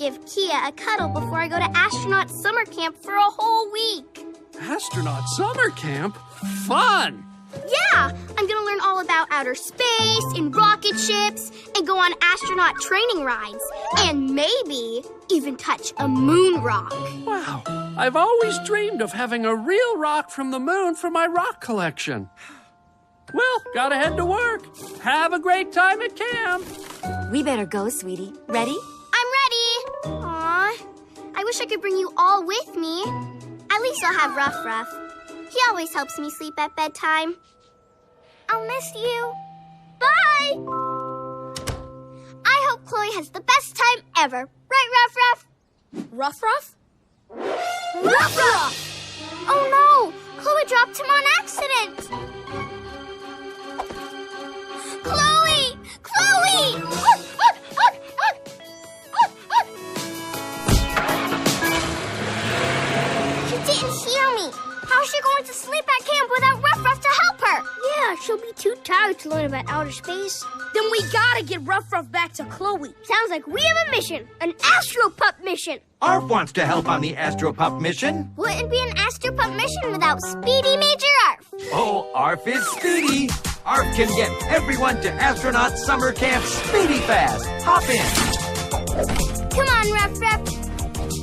give Kia a cuddle before I go to astronaut summer camp for a whole week. Astronaut summer camp? Fun! Yeah, I'm gonna learn all about outer space and rocket ships and go on astronaut training rides and maybe even touch a moon rock. Wow, I've always dreamed of having a real rock from the moon for my rock collection. Well, gotta head to work. Have a great time at camp. We better go, sweetie. Ready? I'm ready. Aw, I wish I could bring you all with me. At least I'll have Ruff. He always helps me sleep at bedtime. I'll miss you. Bye! I hope Chloe has the best time ever. Right, Ruff? Ruff? Ruff! Oh no! Chloe dropped him on accident. Chloe! She didn't hear me. How is she going to sleep at camp without Ruff to help her? Yeah, she'll be too tired to learn about outer space. Then we gotta get Ruff back to Chloe. Sounds like we have a mission, an Astro Pup mission. Arf wants to help on the Astro Pup mission. Wouldn't be an Astro Pup mission without Speedy Major Arf. Oh, Arf is speedy. Arf can get everyone to astronaut summer camp speedy fast. Hop in. Come on, Ruff.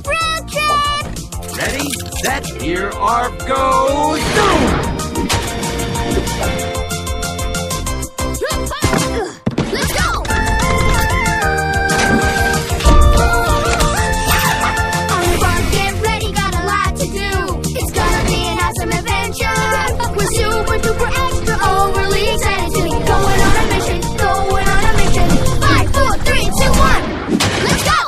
Road trip! Ready, set, here Arf goes. Boom! Let's go! On the bar, get ready, got a lot to do. It's gonna be an awesome adventure. We're super duper extra overly excited to be going on a mission. 5, 4, 3, 2, 1. Let's go!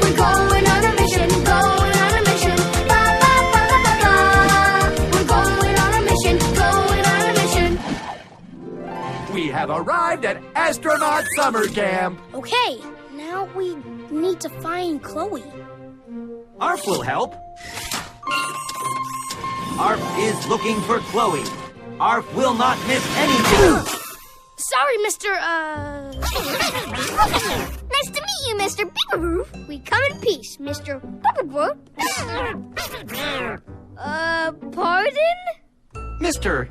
We're going on a mission. We're going on a mission. We have arrived at astronaut summer camp. Okay, now we need to find Chloe. Arf will help. Arf is looking for Chloe. Arf will not miss anything. Sorry, Mr. Nice to meet you, Mr. Beaveroo. We come in peace, Mr. Pardon? Mr.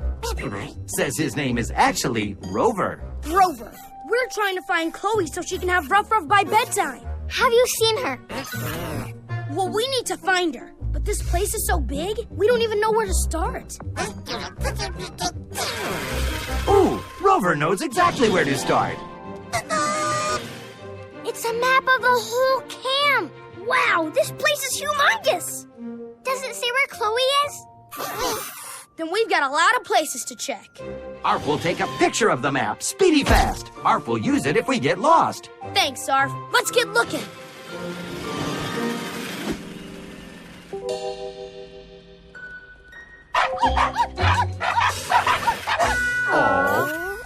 says his name is actually Rover. Rover. We're trying to find Chloe so she can have Ruff by bedtime. Have you seen her? Well, we need to find her. But this place is so big, we don't even know where to start. Ooh, Rover knows exactly where to start. It's a map of the whole camp. Wow, this place is humongous. Does it say where Chloe is? Then we've got a lot of places to check. Arf will take a picture of the map, speedy fast. Arf will use it if we get lost. Thanks, Arf. Let's get looking. Oh.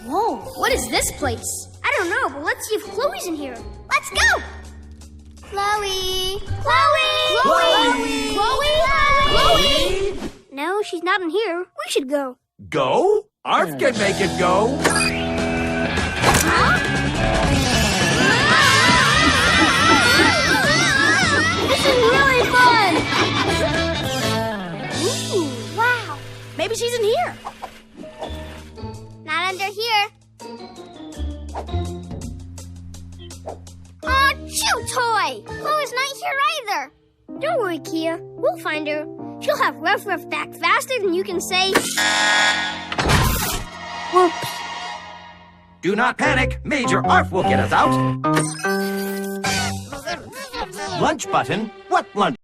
Whoa, what is this place? I don't know, but let's see if Chloe's in here. Let's go! Chloe! Chloe! No, she's not in here. We should go. Go? Arf can make it go. This is really fun! Ooh, wow. Maybe she's in here. Not under here. Aw, chew toy! Chloe's not here either. Don't worry, Kia. We'll find her. She'll have Ruff back faster than you can say... Whoops. Do not panic. Major Arf will get us out. Lunch button? What lunch?